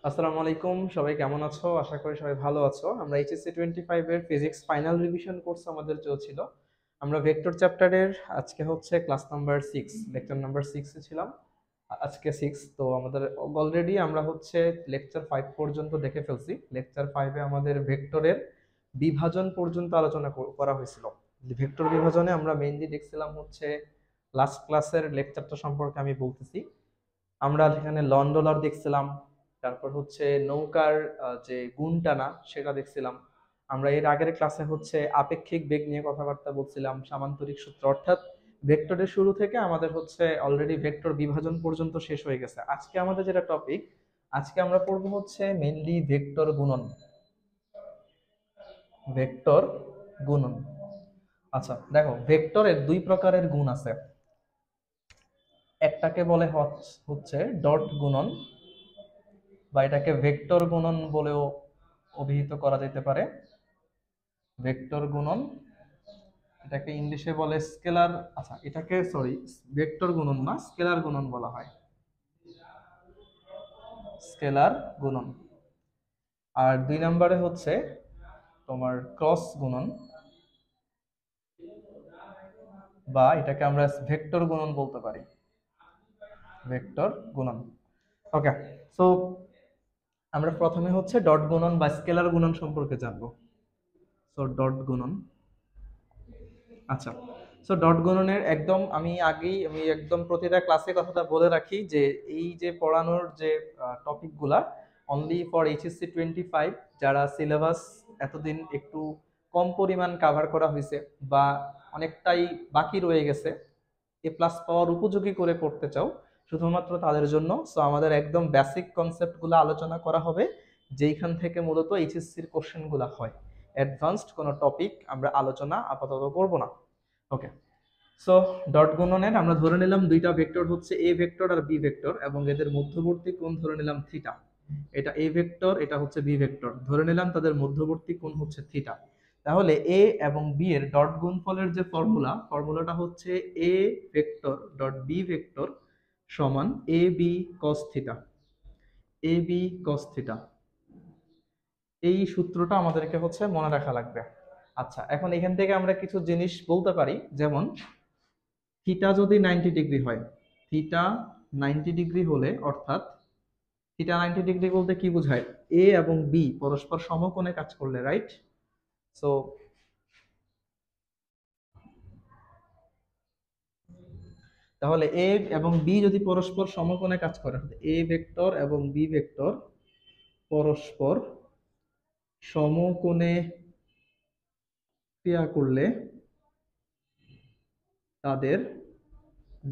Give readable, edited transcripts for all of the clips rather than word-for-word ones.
আসসালামু আলাইকুম, সবাই কেমন আছো? আশা করি সবাই ভালো আছো। আমরা এইচএসসি 25 এর ফিজিক্স ফাইনাল রিভিশন কোর্স আমাদের চলছিল। আমরা ভেক্টর চ্যাপ্টারের আজকে হচ্ছে ক্লাস নাম্বার 6, লেকচার নাম্বার 6 এ ছিলাম। আজকে 6 তো আমাদের অলরেডি আমরা হচ্ছে লেকচার 5 পর্যন্ত দেখে ফেলছি। লেকচার 5 এ আমাদের ভেক্টরের বিভাজন পর্যন্ত আলোচনা করা হয়েছিল। ভেক্টর বিভাজনে আমরা মেইনলি দেখছিলাম হচ্ছে লাস্ট ক্লাসের লেকচারটা সম্পর্কে আমি বলতেছি। আমরা যেখানে লন ডলার দেখছিলাম, তারপর হচ্ছে নৌকার যে গুণ টানা সেটা দেখছিলাম। আমরা এর আগের ক্লাসে হচ্ছে আপেক্ষিক বেগ নিয়ে কথাবার্তা বলছিলাম, সামান্তরিক সূত্র, অর্থাৎ ভেক্টরের শুরু থেকে আমাদের হচ্ছে অলরেডি ভেক্টর বিভাজন পর্যন্ত শেষ হয়ে গেছে। আজকে আমাদের যেটা টপিক, আজকে আমরা পড়বো হচ্ছে মেইনলি ভেক্টর গুণন। ভেক্টর গুণন। আচ্ছা দেখো, ভেক্টরের দুই প্রকারের গুণ আছে। একটাকে বলে হচ্ছে ডট গুণন, বা এটাকে ভেক্টর গুণন বলেও অভিহিত করা যেতে পারে। ভেক্টর গুণন, এটাকে ইংলিশে বলে স্কেলার। আচ্ছা, এটাকে সরি, ভেক্টর গুণন না, স্কেলার গুণন বলা হয়। স্কেলার গুণন। আর দুই নম্বরে হচ্ছে তোমার ক্রস গুণন, বা এটাকে আমরা ভেক্টর গুণন বলতে পারি। ভেক্টর গুণন। ওকে, সো আমরা প্রথমে হচ্ছে ডট গুণন বা স্কেলার গুণন সম্পর্কে জানবো। সো ডট গুণন। আচ্ছা, সো ডট গুণনের আমি একদম প্রতিটা ক্লাসে কথাটা বলে রাখি যে এই যে পড়ানোর যে টপিকগুলা অনলি ফর এইচএসসি 25, যারা সিলেবাস এতদিন একটু কম পরিমাণ কাভার করা হয়েছে বা অনেকটাই বাকি রয়ে গেছে, এ প্লাস পাওয়ার উপযোগী করে করতে চাও, শুধুমাত্র তাদের জন্য। সো আমাদের একদম বেসিক কনসেপ্টগুলো আলোচনা করা হবে, যেইখান থেকে মূলত এইচএসসির কোশ্চেনগুলো হয়। অ্যাডভান্সড কোনো টপিক আমরা আলোচনা আপাতত করব না। ওকে, সো ডট গুণনের আমরা ধরে নিলাম দুইটা ভেক্টর হচ্ছে এ ভেক্টর আর বি ভেক্টর, এবং এদের মধ্যবর্তী কোণ ধরে নিলাম থিটা। এটা এ ভেক্টর, এটা হচ্ছে বি ভেক্টর, ধরে নিলাম তাদের মধ্যবর্তী কোণ হচ্ছে থিটা। তাহলে এ এবং বি এর ডট গুণফলের যে ফর্মুলাটা হচ্ছে A vector dot B vector সমান A B cos theta. A B cos theta, এই সূত্রটা আমাদেরকে হচ্ছে মনে রাখা লাগবে। আচ্ছা, এখন এখান থেকে আমরা কিছু জিনিস বলতে পারি, যেমন থিটা যদি 90 ডিগ্রি হয়, থিটা 90 ডিগ্রি হলে, অর্থাৎ থিটা 90 ডিগ্রি বলতে কি বোঝায়? এ এবং বি পরস্পর সমকোণে কাজ করলে, রাইট? সো তাহলে এ এবং বি যদি পরস্পর সমকোণে কাজ করে, এ ভেক্টর এবং বি ভেক্টর পরস্পর সমকোণে ক্রিয়া করলে তাদের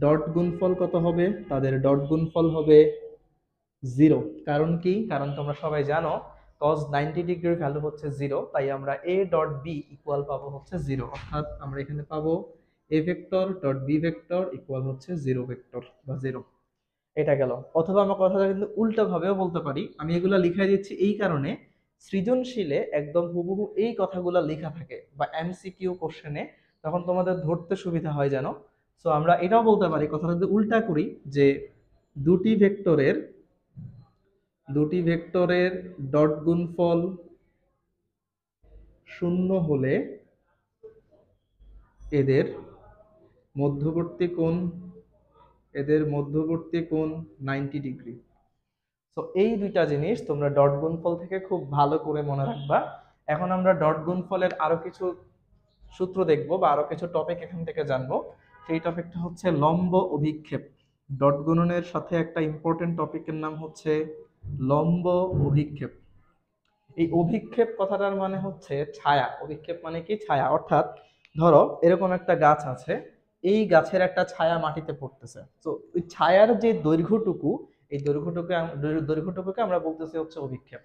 ডট গুণফল কত হবে? তাদের ডট গুণফল হবে 0। কারণ কি? কারণ তোমরা সবাই জানো cos 90 ডিগ্রির ভ্যালু হচ্ছে 0, তাই আমরা a ডট b ইকুয়াল পাবো হচ্ছে 0, অর্থাৎ আমরা এখানে পাবো a vector dot b vector equal হচ্ছে 0 ভেক্টর বা 0। এটা গেল। অথবা আমরা কথাটা কিন্তু উল্টো ভাবেও বলতে পারি। আমি এগুলা লিখাই দিচ্ছি এই কারণে, সৃজনশীলে একদম হুবহু এই কথাগুলা লেখা থাকে বা এমসিকিউ কোশ্চেনে, তখন তোমাদের ধরতে সুবিধা হয় যেন। সো আমরা এটাও বলতে পারি, কথাটা যদি উল্টা করি, যে দুটি ভেক্টরের দুটি ভেক্টরের ডট গুণফল শূন্য হলে এদের মধ্যবর্তী কোণ এদের মধ্যবর্তী কোণ 90 ডিগ্রি। সো এই দুইটা জিনিস তোমরা ডট গুণফল থেকে খুব ভালো করে মনে রাখবা। এখন আমরা ডট গুণফলের আরো কিছু সূত্র দেখবো বা আরো কিছু টপিক এখান থেকে জানবো। সেই টপিকটা হচ্ছে লম্ব অভিক্ষেপ। ডট গুণনের সাথে একটা ইম্পর্টেন্ট টপিকের নাম হচ্ছে লম্ব অভিক্ষেপ। এই অভিক্ষেপ কথাটার মানে হচ্ছে ছায়া। অভিক্ষেপ মানে কি? ছায়া। অর্থাৎ ধরো এরকম একটা গাছ আছে, এই গাছের একটা ছায়া মাটিতে পড়তেছে, তো ওই ছায়ার যে দৈর্ঘ্যটুকু, এই দৈর্ঘ্যটুকুকে আমরা বলতেছি হচ্ছে অভিক্ষেপ।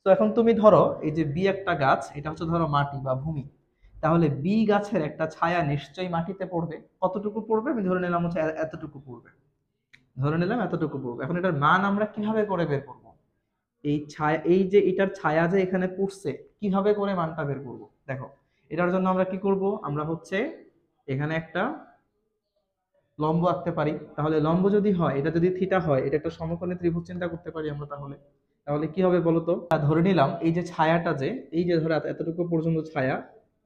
তো এখন তুমি ধরো এই যে বি একটা গাছ, এটা হচ্ছে ধরো মাটি বা ভূমি, তাহলে বি গাছের একটা ছায়া নিশ্চয়ই মাটিতে পড়বে। কতটুকু পড়বে? আমি ধরে নিলাম হচ্ছে এতটুকু পড়বে, ধরে নিলাম এতটুকু পড়বে। এখন এটার মান আমরা কিভাবে করে বের করবো? এই ছায়া, এই যে এটার ছায়া যে এখানে পড়ছে, কিভাবে করে মানটা বের করবো? দেখো, এটার জন্য আমরা কি করব? আমরা হচ্ছে এখানে একটা লম্ব আঁকতে পারি। তাহলে লম্ব যদি হয়, এটা যদি থিটা হয়, এটা একটা সমকোণী ত্রিভুজ চিন্তা করতে পারি আমরা। তাহলে তাহলে কি হবে বলতো, ধরে নিলাম এই যে ছায়াটা, যে এই যে ধরে এতটুকু পর্যন্ত ছায়া,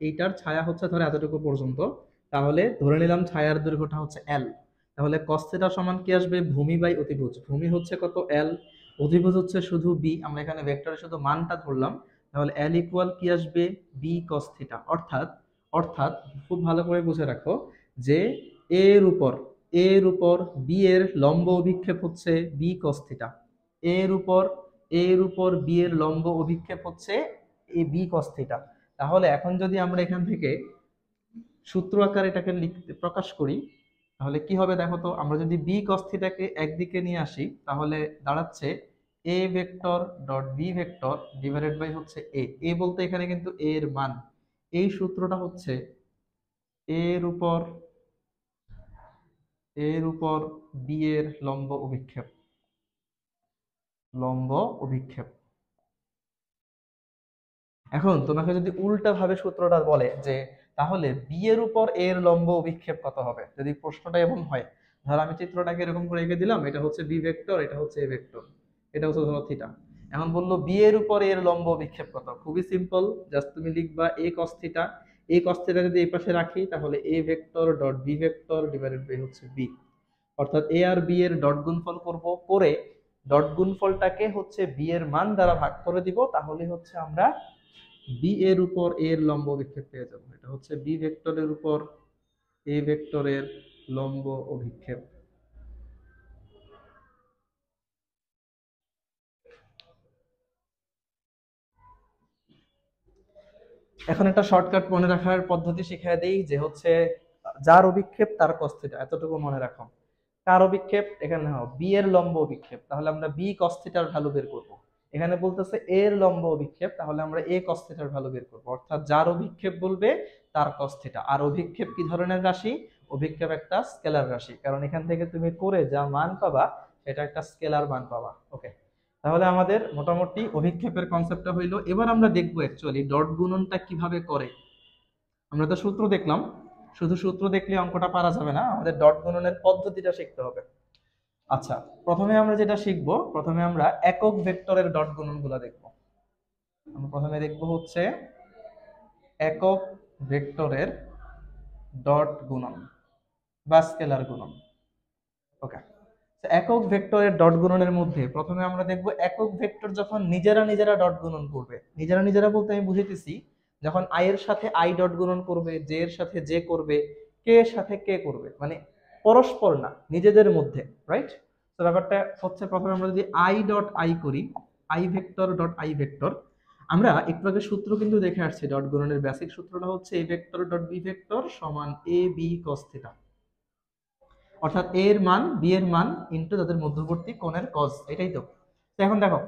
এইটার ছায়া হচ্ছে ধরে এতটুকু পর্যন্ত, তাহলে ধরে নিলাম ছায়ার দৈর্ঘ্যটা হচ্ছে এল। তাহলে cos থিটা সমান কি আসবে, ভূমি বাই অতিভুজ। ভূমি হচ্ছে কত, এল, অতিভুজ হচ্ছে শুধু বি, আমরা এখানে ভেক্টরে শুধু মানটা ধরলাম, তাহলে এল ইকুয়াল কি আসবে, বি cos থিটা। অর্থাৎ অর্থাৎ খুব ভালো করে বুঝে রাখো যে এর উপর বি এর লম্ব অভিক্ষেপ হচ্ছে বি cos থিটা, এর উপর বি এর লম্ব অভিক্ষেপ হচ্ছে এ বি cos থিটা। তাহলে এখন যদি আমরা এখান থেকে সূত্র আকারে এটাকে লিখতে প্রকাশ করি, তাহলে কি হবে দেখো তো, আমরা যদি বি cos থিটাকে একদিকে নিয়ে আসি, তাহলে দাঁড়াচ্ছে A vector dot B vector divided by হচ্ছে এ বলতে এখানে কিন্তু এ এর মান। এই সূত্রটা হচ্ছে এর উপর বি এর লম্ব অভিক্ষেপ, লম্ব অভিক্ষেপ। এখন তোমাকে যদি উল্টা ভাবে সূত্রটা বলে যে তাহলে বি এর উপর এর লম্ব অভিক্ষেপ কত হবে, যদি প্রশ্নটা এমন হয়, ধর আমি চিত্রটাকে এরকম করে এঁকে দিলাম, এটা হচ্ছে বি ভেক্টর, এটা হচ্ছে এ ভেক্টর, এটা হচ্ছে ধরো থিটা। এখন বললো বি এর উপর এর লম্ব অভিক্ষেপ কত, খুবই সিম্পল, জাস্ট তুমি লিখবা A cos theta. A cos theta যদি এই পাশে রাখি, তাহলে A vector dot B vector divided by হচ্ছে বি। অর্থাৎ এ আর বি এর ডট গুণফল করব, করে ডট গুণফলটাকে হচ্ছে বি এর মান দ্বারা ভাগ করে দিব, তাহলে হচ্ছে আমরা বি এর উপর এর লম্ব অভিক্ষেপ পেয়ে যাবো। এটা হচ্ছে বি ভেক্টরের উপর এ ভেক্টরের লম্ব অভিক্ষেপ। এখন একটা শর্টকাট মনে রাখার পদ্ধতি শিখিয়ে দেই, যে হচ্ছে যার অভিক্ষেপ তার cos থিটা, এতটুকু মনে রাখো। কার অভিক্ষেপ, এখানে নাও বি এর লম্ব অভিক্ষেপ, তাহলে আমরা বি cos থিটার ভ্যালু বের করব। এখানে বলতেছে এর লম্ব অভিক্ষেপ, তাহলে আমরা এ cos থিটার ভ্যালু বের করব। অর্থাৎ যার অভিক্ষেপ বলবে তার cos থিটা। আর অভিক্ষেপ কি ধরনের রাশি, অভিক্ষেপ একটা স্কেলার রাশি, কারণ এখান থেকে তুমি করে যা মান পাবা সেটা একটা স্কেলার মান পাবা। ওকে, তাহলে আমাদের মোটামুটি অভিক্ষেপের কনসেপ্টটা হইলো। এবার আমরা দেখবো অ্যাকচুয়ালি ডট গুণনটা কিভাবে করে। আমরা তো সূত্র দেখলাম, শুধু সূত্র দেখলে অঙ্কটা পারা যাবে না, আমাদের ডট গুণনের পদ্ধতিটা শিখতে হবে। আচ্ছা, প্রথমে আমরা যেটা শিখবো, প্রথমে আমরা একক ভেক্টরের ডট গুণনগুলো দেখবো। আমরা প্রথমে দেখবো হচ্ছে একক ভেক্টরের ডট গুণন বা স্কেলার গুণন। ওকে, একক ভেক্টরের ডট গুণনের মধ্যে প্রথমে আমরা দেখব একক ভেক্টর যখন নিজেরা নিজেরা ডট গুণন করবে। নিজেরা নিজেরা বলতে আমি বুঝাইতেছি, যখন আই এর সাথে আই ডট গুণন করবে, জে এর সাথে জে করবে, কে এর সাথে কে করবে, মানে পরস্পর না, নিজেদের মধ্যে, রাইট? তো ব্যাপারটা হচ্ছে, প্রথমে আমরা যদি আই ডট আই করি, I vector dot I vector, আমরা একটু আগে সূত্র কিন্তু দেখে আসছি, ডট গুণনের বেসিক সূত্রটা হচ্ছে A vector dot B vector সমান এ বি cos থিটা। অর্থাৎ এ এর মান বি এর মান ইনটু তাদের মধ্যবর্তী কোণের cos, এটাই তো। তো এখন দেখো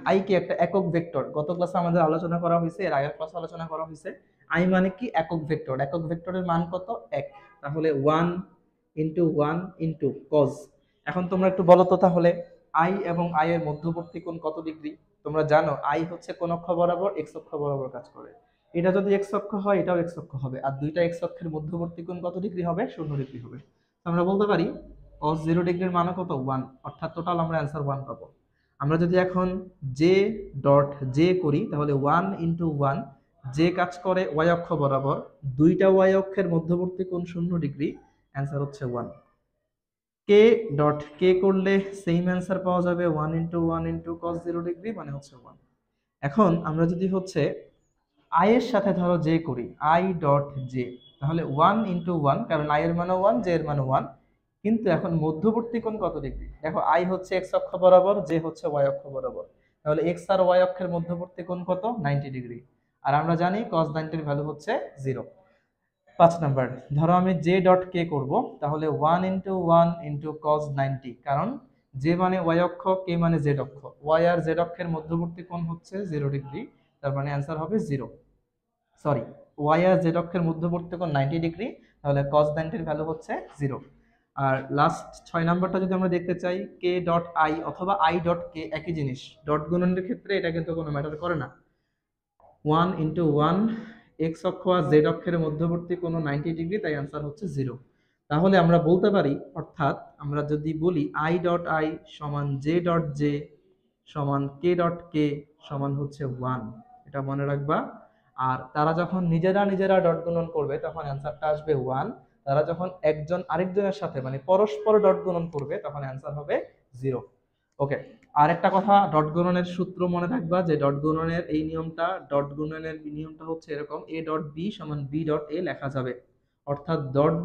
আই কি একটা একক ভেক্টর, গত ক্লাসে আমাদের আলোচনা করা হয়েছে, এর আগের ক্লাসে আলোচনা করা হয়েছে। আই মানে কি, একক ভেক্টর। একক ভেক্টরের মান কত, 1। তাহলে 1 ইনটু 1 ইনটু cos। এখন তোমরা একটু বলো তো, তাহলে আই এবং আই এর মধ্যবর্তী কোণ কত ডিগ্রি? তোমরা জানো আই হচ্ছে কোন অক্ষ বরাবর, এক্স অক্ষ বরাবর কাজ করে। এটা যদি এক্স অক্ষ হয়, এটাও এক্স অক্ষ হবে, আর দুইটা এক্স অক্ষের মধ্যবর্তী কোণ কত ডিগ্রি হবে, 0 ডিগ্রি হবে। আমরা বলতে পারি cos 0 ডিগ্রির মান কত, 1। অর্থাৎ টোটাল আমরা অ্যান্সার 1 পাবো। আমরা যদি এখন জে ডট জে করি, তাহলে 1 ইন্টু 1, জে কাজ করে ওয়াই অক্ষ বরাবর, দুইটা ওয়াই অক্ষের মধ্যবর্তী কোণ 0 ডিগ্রি, অ্যান্সার হচ্ছে 1। কে ডট কে করলে সেম অ্যান্সার পাওয়া যাবে, 1 ইন্টু 1 ইন্টু cos 0 ডিগ্রি, মানে হচ্ছে 1। এখন আমরা যদি হচ্ছে আই এর সাথে ধরো জে করি, আই ডট জে, তাহলে 1 ইন্টু 1, কারণ আই এর মানও 1, জে এর মানও 1। কিন্তু এখন মধ্যবর্তী কোণ কত ডিগ্রি, দেখো আই হচ্ছে এক্স অক্ষ বরাবর, জে হচ্ছে ওয়াই অক্ষ বরাবর, তাহলে এক্স আর ওয়াই অক্ষের মধ্যবর্তী কোণ কত, 90 ডিগ্রি। আর আমরা জানি cos 90 এর ভ্যালু হচ্ছে 0। 5 নাম্বার, ধরো আমি জে ডট কে করবো, তাহলে 1 ইন্টু 1 ইন্টু cos 90, কারণ জে মানে ওয়াই অক্ষ, কে মানে জেড অক্ষ, ওয়াই আর জেড অক্ষের মধ্যবর্তী কোণ হচ্ছে 0 ডিগ্রি, তার মানে অ্যান্সার হবে 0। সরি, ওয়াই আর জেড অক্ষের মধ্যবর্তী কোণ 90 ডিগ্রি, তাহলে cos 90 এর ভ্যালু হচ্ছে 0। আর লাস্ট 6 নাম্বারটা যদি আমরা দেখতে চাই, কে ডট আই অথবা আই ডট কে একই জিনিস, ডট গুণনের ক্ষেত্রে এটা কিন্তু কোনো ম্যাটার করে না। 1 ইন্টু 1, এক্স অক্ষ আর জেড অক্ষের মধ্যবর্তী কোনো 90 ডিগ্রি, তাই অ্যান্সার হচ্ছে 0। তাহলে আমরা বলতে পারি, অর্থাৎ আমরা যদি বলি আই ডট আই সমান জে ডট জে সমান কে ডট কে সমান হচ্ছে 1, এটা মনে রাখবা। আর তারা যখন নিজেরা নিজেরা ডট গুণন করবে তখন অ্যান্সারটা আসবে 1, তারা যখন একজন আরেকজনের সাথে মানে পরস্পর ডট গুণন করবে তখন অ্যান্সার হবে 0। ওকে, আর একটা কথা, ডট গুণনের সূত্র মনে রাখবা যে ডট গুণনের এই নিয়মটা, ডট গুণনের নিয়মটা হচ্ছে এরকম, এ ডট বি সমান বি ডট এ লেখা যাবে, অর্থাৎ ডট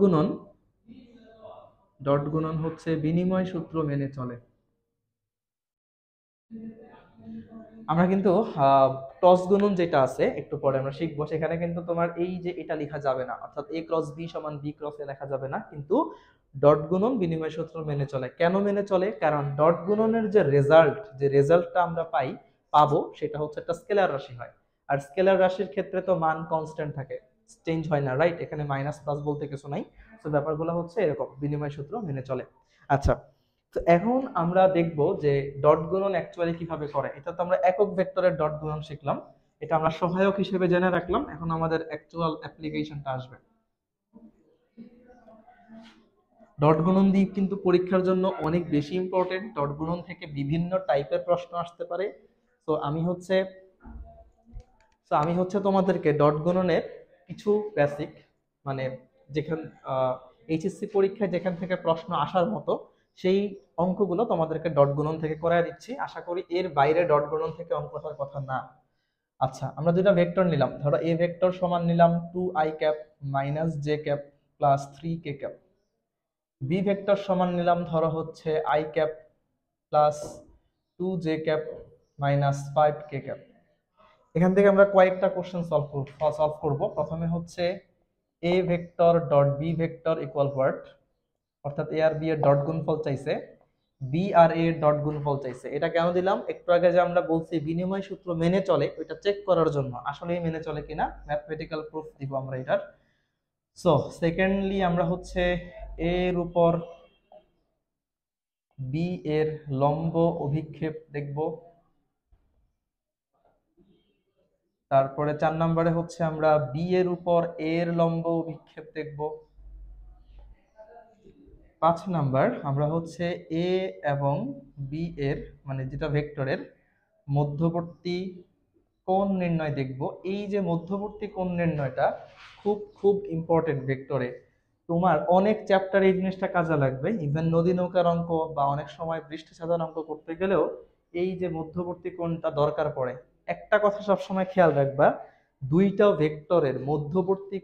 গুণন হচ্ছে বিনিময় সূত্র মেনে চলে। আমরা কিন্তু ক্রস গুণন যেটা আছে একটু পরে আমরা শিখবো, সেখানে কিন্তু তোমার এই যে এটা লেখা যাবে না, অর্থাৎ এ ক্রস বি সমান বি ক্রস এ লেখা যাবে না, কিন্তু ডট গুণন বিনিময় সূত্র মেনে চলে। কেন মেনে চলে? কারণ ডট গুণনের যে রেজাল্টটা আমরা পাবো সেটা হচ্ছে একটা স্কেলার রাশি হয়, আর স্কেলার রাশির ক্ষেত্রে তো মান কনস্ট্যান্ট থাকে, চেঞ্জ হয় না, রাইট? এখানে মাইনাস প্লাস বলতে কিছু নাই। তো ব্যাপারগুলো হচ্ছে এরকম, বিনিময় সূত্র মেনে চলে। আচ্ছা, তো এখন আমরা দেখব যে ডট গুণন অ্যাকচুয়ালি কিভাবে করে। এটা তো আমরা একক ভেক্টরের ডট গুণন শিখলাম, এটা আমরা সহায়ক হিসেবে জেনে রাখলাম, এখন আমাদের অ্যাকচুয়াল অ্যাপ্লিকেশনটা আসবে। ডট গুণন দিয়ে কিন্তু পরীক্ষার জন্য অনেক বেশি ইম্পর্টেন্ট, ডট গুণন থেকে বিভিন্ন টাইপের প্রশ্ন আসতে পারে। তো আমি হচ্ছে তোমাদেরকে ডট গুণনের কিছু বেসিক, মানে যেখান এইচএসসি পরীক্ষায় যেখান থেকে প্রশ্ন আসার মতো সেই অঙ্কগুলো তোমাদেরকে ডট গুণন থেকে করায় দিচ্ছি। আশা করি এর বাইরে ডট গুণন থেকে অঙ্ক আসার কথা না। আচ্ছা, আমরা দুইটা ভেক্টর নিলাম, ধরো এ ভেক্টর সমান নিলাম 2i cap minus J cap plus 3k cap, B vector সমান নিলাম ধরো হচ্ছে i cap plus 2j cap minus 5k cap. এখান থেকে আমরা কয়েকটা কোশ্চেন সলভ করব। প্রথমে হচ্ছে A vector dot B vector equal what, অর্থাৎ এ আর বি এর ডট গুণফল চাইছে, বি আর এ এর ডট গুণফল চাইছে। এটা কেন দিলাম? একটু আগে যে আমরা বলছি বিনিময় সূত্র মেনে চলে, ওইটা চেক করার জন্য, আসলেই মেনে চলে কিনা, ম্যাথমেটিক্যাল প্রুফ দিব আমরা এটার। সো সেকেন্ডলি আমরা হচ্ছে এ এর উপর বি এর লম্ব অভিক্ষেপ দেখব। তারপরে 4 নম্বরে হচ্ছে আমরা বি এর উপর এ এর লম্ব অভিক্ষেপ দেখব। 5 নাম্বার আমরা হচ্ছে এ এবং বি এর মানে যেটা ভেক্টরের মধ্যবর্তী কোণ নির্ণয় দেখব। এই যে মধ্যবর্তী কোণ নির্ণয়টা খুব খুব ইম্পর্টেন্ট ভেক্টরে, তোমার অনেক চ্যাপ্টারে এই জিনিসটা কাজে লাগবে, ইভেন নদী নৌকার অঙ্ক বা অনেক সময় বৃষ্টি সাধারণ অঙ্ক করতে গেলেও এই যে মধ্যবর্তী কোণটা দরকার পড়ে। একটা কথা সবসময় খেয়াল রাখবা, দুইটা ভেক্টরের মধ্যবর্তী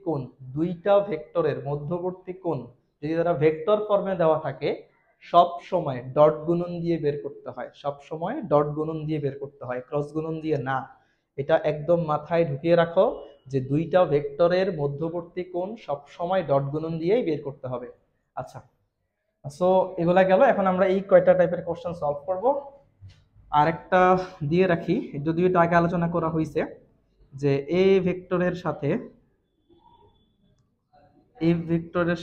কোণ যদি তারা ভেক্টর ফর্মে দেওয়া থাকে সব সময় ডট গুণন দিয়ে বের করতে হয়, সব সময় ডট গুণন দিয়ে বের করতে হয়, ক্রস গুণন দিয়ে না। এটা একদম মাথায় ঢুকিয়ে রাখো যে দুইটা ভেক্টরের মধ্যবর্তী কোণ সব সময় ডট গুণন দিয়েই বের করতে হবে। আচ্ছা, সো এগুলা গেল, এখন আমরা এই কয়টা টাইপের কোশ্চেন সলভ করব। আরেকটা দিয়ে রাখি, যদিও এটা আগে আলোচনা করা হয়েছে, যে এ ভেক্টরের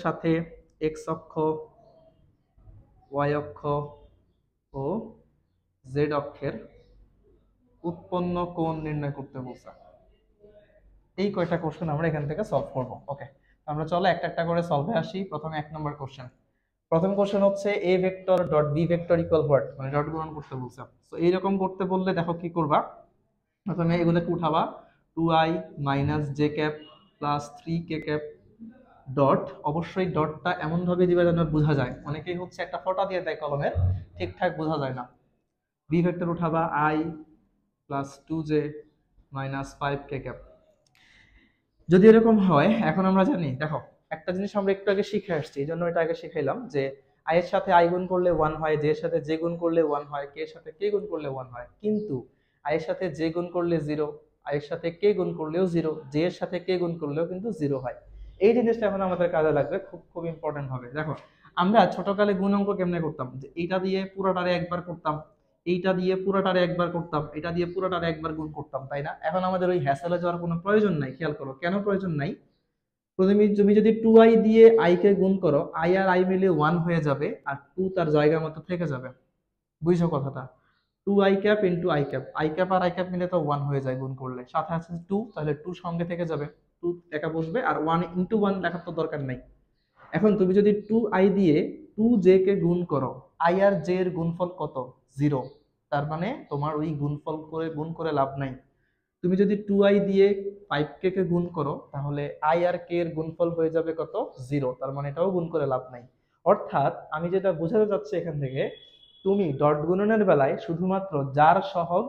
সাথে এক্স অক্ষ, ওয়াই অক্ষ ও জেড অক্ষের উৎপন্ন কোণ নির্ণয় করতে বলছে। এই কয়টা কোশ্চেন আমরা এখান থেকে সলভ করব। ওকে, আমরা চলো একটা একটা করে সলভে আসি। প্রথমে 1 নম্বর কোশ্চেন। প্রথম কোশ্চেন হচ্ছে A vector dot B vector equal what, মানে ডট গুণন করতে বলছে। তো এইরকম করতে বললে দেখো কি করবা, প্রথমে এগুলোকে উঠাবা, 2i minus J cap plus 3k cap dot, অবশ্যই ডটটা এমন ভাবে দিবে যেন বোঝা যায়, অনেকেই হচ্ছে একটা ফোঁটা দিয়ে দেয় কলমের, ঠিকঠাক বোঝা যায় না। বি ভেক্টর উঠাবা i plus 2j minus 5k cap. যদি এরকম হয়, এখন আমরা জানি, দেখো একটা জিনিস আমরা একটু আগে শিখে আসছি, এই জন্য এটা আগে শিখাইলাম যে i এর সাথে i গুণ করলে 1 হয়, j এর সাথে j গুণ করলে 1 হয়, k এর সাথে k গুণ করলে 1 হয়, কিন্তু i এর সাথে j গুণ করলে 0, i এর সাথে k গুণ করলেও 0, j এর সাথে k গুণ করলেও কিন্তু 0 হয়। এই জিনিসটা এখন আমাদের কাজে লাগবে, খুব খুব ইম্পর্টেন্ট হবে। দেখো আমরা ছোটকালে গুণ অঙ্ক কেমনে করতাম, যে এইটা দিয়ে পুরোটারে একবার করতাম, এইটা দিয়ে পুরোটারে একবার করতাম, এটা দিয়ে পুরোটারে একবার গুণ করতাম, তাই না? এখন আমাদের ওই হ্যাসেলে যাওয়ার কোনো প্রয়োজন নাই। খেয়াল করো কেন প্রয়োজন নাই। তুমি যদি 2i দিয়ে i কে গুণ করো, i আর i মিলে 1 হয়ে যাবে, আর 2 তার জায়গা মতো থেকে যাবে। বুঝছো কথাটা? 2i cap into i cap, i cap আর i ক্যাপ মিলে তো 1 হয়ে যায় গুণ করলে, সাথে আছে 2, তাহলে 2 সঙ্গে থেকে যাবে, 2 একা বসবে, আর 1 ইন্টু 1 লেখার তো দরকার নাই। এখন তুমি যদি 2i দিয়ে 2j কে গুণ করো, i আর j এর গুণফল কত? 0। তার মানে তোমার ওই গুণফল করে গুণ করে লাভ নাই। তুমি যদি 2i দিয়ে 5k কে গুণ করো তাহলে i আর k এর গুণফল হয়ে যাবে কত, 0। তার মানে এটাও গুণ করে লাভ নাই। অর্থাৎ আমি যেটা বোঝাতে চাচ্ছি এখান থেকে, তুমি ডট গুণনের বেলায় শুধুমাত্র যার সহগ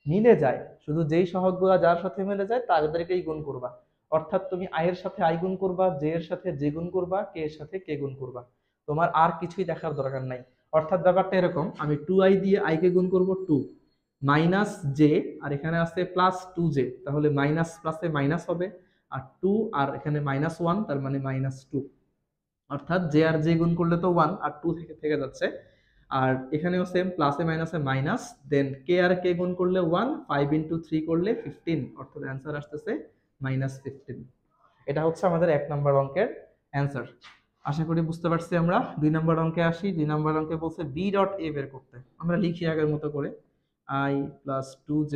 মিলে যায়, শুধু যেই সহগগুলো যার সাথে মিলে যায় তাদেরকেই গুণ করবা। অর্থাৎ তুমি i এর সাথে i গুণ করবা, j এর সাথে j গুণ করবা, k এর সাথে k গুণ করবা। তোমার আর কিছুই দেখার দরকার নাই। অর্থাৎ ব্যাপারটা এরকম, আমি 2i দিয়ে i কে গুণ করব 2 মাইনাস জে, আর এখানে আছে প্লাস 2j, তাহলে মাইনাস প্লাসে মাইনাস হবে, আর 2 আর এখানে -1, তার মানে -2। অর্থাৎ জে আর জে গুণ করলে তো 1 আর 2 থেকে থেকে যাচ্ছে। আর এখানেও সেম, প্লাসে মাইনাসে মাইনাস, দেন কে আর কে গুণ করলে 1, 5 ইন্টু 3 করলে 15, অর্থাৎ অ্যান্সার আসতেছে -15। এটা হচ্ছে আমাদের 1 নম্বর অঙ্কের অ্যান্সার। আশা করি বুঝতে পারছি আমরা। 2 নম্বর অঙ্কে আসি। 2 নম্বর অঙ্কে বলছে বি ডট এ বের করতে। আমরা লিখি আগের মতো করে, i plus 2j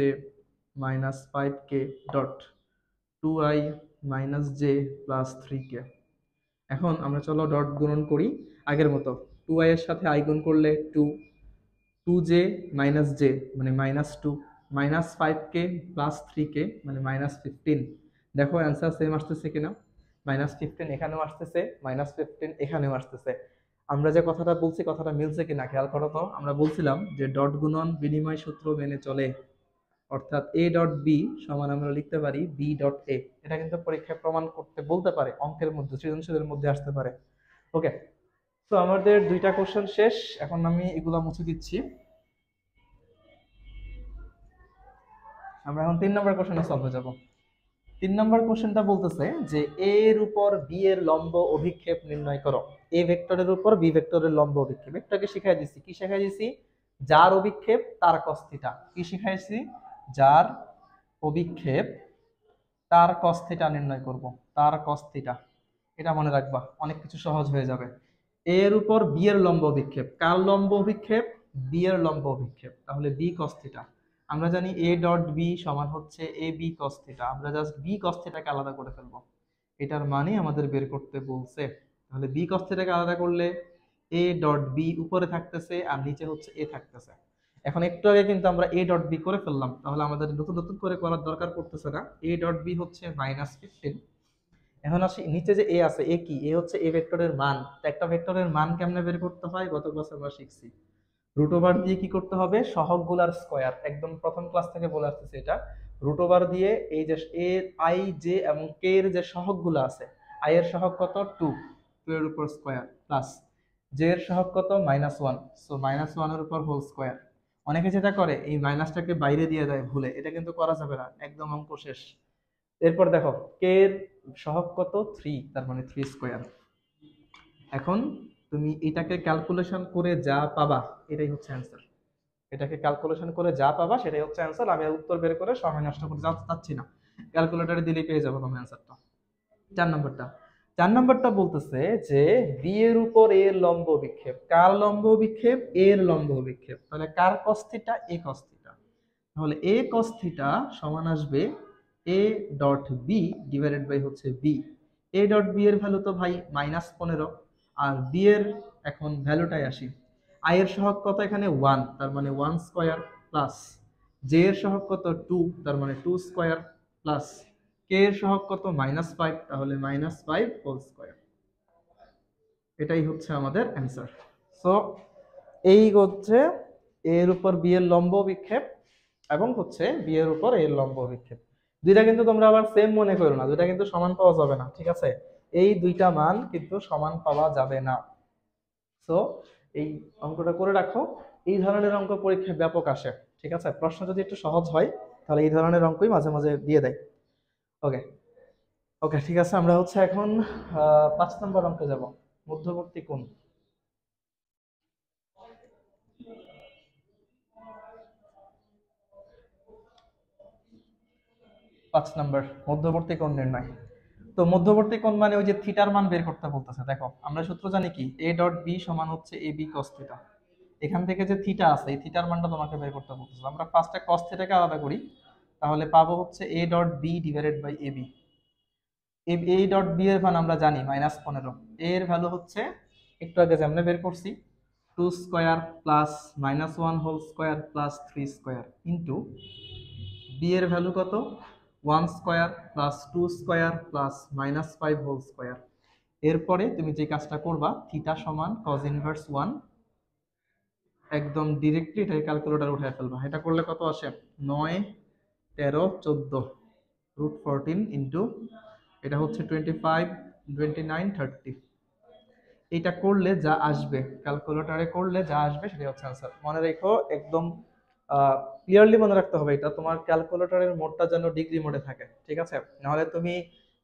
minus 5k dot 2i minus j plus 3k। এখন আমরা চলো ডট গুণন করি আগের মতো। 2i এর সাথে i গুণ করলে 2, 2j মাইনাস j মানে -2, মাইনাস 5k প্লাস 3k মানে -15। দেখো অ্যান্সার সেম আসতেছে কিনা, -15 এখানেও আসতেছে, -15 এখানেও আসতেছে। আমরা যে কথাটা বলছি কথাটা মিলছে কিনা খেয়াল করো তো। আমরা বলছিলাম যে ডট গুণন বিনিময় সূত্র মেনে চলে, অর্থাৎ a ডট b সমান আমরা লিখতে পারি b ডট a। এটা কিন্তু পরীক্ষায় প্রমাণ করতে বলতে পারে, অঙ্কের মধ্যে সৃজনশীলের মধ্যে আসতে পারে। ওকে, তো আমাদের 2টা কোশ্চেন শেষ। এখন আমি এগুলা মুছে দিচ্ছি। আমরা এখন 3 নম্বর কোশ্চেনে সলভে যাব। 3 নম্বর কোশ্চেনটা বলতেছে যে a এর উপর b এর লম্ব অভিক্ষেপ নির্ণয় করো। a ভেক্টরের উপর b ভেক্টরের লম্ব অভিক্ষেপ। একটাকে শিখাই দিছি, কি শিখাই দিছি, যার অভিক্ষেপ তার cos থিটা। কি শিখাইছি, যার অভিক্ষেপ তার cos থিটা নির্ণয় করব, তার cos থিটা। এটা মনে রাখবা, অনেক কিছু সহজ হয়ে যাবে। a এর উপর b এর লম্ব অভিক্ষেপ, কার লম্ব অভিক্ষেপ, b এর লম্ব অভিক্ষেপ, তাহলে b cos থিটা। আমরা জানি a ডট b সমান হচ্ছে a b cos থিটা। আমরা জাস্ট b cos থিটাকে আলাদা করে ফেলবো, এটার মানে আমাদের বের করতে বলছে। তাহলে b cos থিটাকে আলাদা করলে a ডট b উপরে থাকতেছে আর নিচে হচ্ছে a থাকতেছে। এখন একটু আগে কিন্তু আমরা a ডট b করে ফেললাম, তাহলে আমাদের নতুন নতুন করে করার দরকার পড়তেছে না। a ডট b হচ্ছে -15। এখন আসি নিচে যে a আছে, a কি, a হচ্ছে a ভেক্টরের মান। তো একটা ভেক্টরের মান কেমনে বের করতে হয় গত ক্লাসে আমরা শিখছি, রুট ওভার দিয়ে কি করতে হবে, সহগগুলার স্কয়ার। একদম প্রথম ক্লাস থেকে বলে আসতেছে এটা। রুট ওভার দিয়ে এই যে এ আই জে এবং কে এর যে সহগগুলো আছে, আই এর সহগ কত 2, 2 এর উপর স্কয়ার, প্লাস জে এর সহগ কত -1, সো -1 এর উপর হোল স্কয়ার। অনেকে যেটা করে এই মাইনাসটাকে বাইরে দিয়ে দেয় ভুলে, এটা কিন্তু করা যাবে না, একদম অঙ্ক শেষ। এরপর দেখো কে এর সহগ কত 3, তার মানে 3 স্কয়ার। এখন তুমি এটাকে ক্যালকুলেশন করে যা পাবা এটাই হচ্ছে অ্যান্সার। এটাকে ক্যালকুলেশন করে যা পাবা সেটাই হচ্ছে অ্যান্সার। আমি আর উত্তর বের করে সময় নষ্ট করতে চাচ্ছি না, ক্যালকুলেটরে দিলেই পেয়ে যাবো তুমি অ্যান্সারটা। 4 নম্বরটা বলতেছে যে বি এর উপর এ এর লম্ব অভিক্ষেপ। কার লম্ব অভিক্ষেপ, এ এর লম্ব অভিক্ষেপ। তাহলে কার cos theta, A cos theta. তাহলে এ cos থিটা সমান আসবে A dot B divided by হচ্ছে বি। এ ডট বি এর ভ্যালু তো ভাই -15, আর বি এর এখন ভ্যালুটাই আসি। আই এর সহগ কত এখানে 1, তার মানে 1 স্কয়ার, প্লাস জে এর সহগ কত 2, তার মানে 2 স্কয়ার, প্লাস কে এর সহগ কত -5, তাহলে -5 হোল স্কয়ার। এটাই হচ্ছে আমাদের অ্যান্সার। সো এই হচ্ছে এ এর উপর বি এর লম্ব বিক্ষেপ এবং হচ্ছে বি এর উপর এর লম্ব বিক্ষেপ। দুইটা কিন্তু তোমরা আবার সেম মনে করো না, দুইটা কিন্তু সমান পাওয়া যাবে না, ঠিক আছে? এই দুইটা মান কিন্তু সমান পাওয়া যাবে না। সো এই অঙ্কটা করে রাখো। এই ধরনের অঙ্ক পরীক্ষায় ব্যাপক আসে, ঠিক আছে? প্রশ্ন যদি একটু সহজ হয় তাহলে এই ধরনের অঙ্কই মাঝে মাঝে দিয়ে দেয়। ওকে ওকে, ঠিক আছে। আমরা হচ্ছে এখন 5 নম্বর অঙ্কে যাব, মধ্যবর্তী কোণ। 5 নম্বর মধ্যবর্তী কোণ নির্ণয়। তো মধ্যবর্তী কোণ মানে ওই যে থিটার মান বের করতে বলতেছে। দেখো আমরা সূত্র জানি কি, এ ডট বি সমান হচ্ছে এ বি কস থিটা। এখান থেকে যে থিটা আছে এই থিটার মানটা তোমাকে বের করতে বলতেছে। আমরা ফার্স্টে কস থিটাকে আলাদা করি, তাহলে পাবো হচ্ছে A dot B divided by A B. A dot B এর মান আমরা জানি -15, এর ভ্যালু হচ্ছে একটু আগে যেমন বের করছি two square plus minus one whole square plus three square into B এর ভ্যালু কত, one square plus two square plus minus five whole square. এরপরে তুমি যে কাজটা করবা, থিটা সমান কজ ইনভার্স ওয়ান, একদম ডিরেক্টলি এটা ক্যালকুলেটর উঠায় ফেলবা। এটা করলে কত আসে, 9 13 14 রুট 14 ইন্টু এটা হচ্ছে 25 29 30। এটা করলে যা আসবে, ক্যালকুলেটরে করলে যা আসবে সেটাই হচ্ছে आंसर। মনে রেখো, একদম ক্লিয়ারলি মনে রাখতে হবে, এটা তোমার ক্যালকুলেটরের মোডটা যেন ডিগ্রি মোডে থাকে, ঠিক আছে? নাহলে তুমি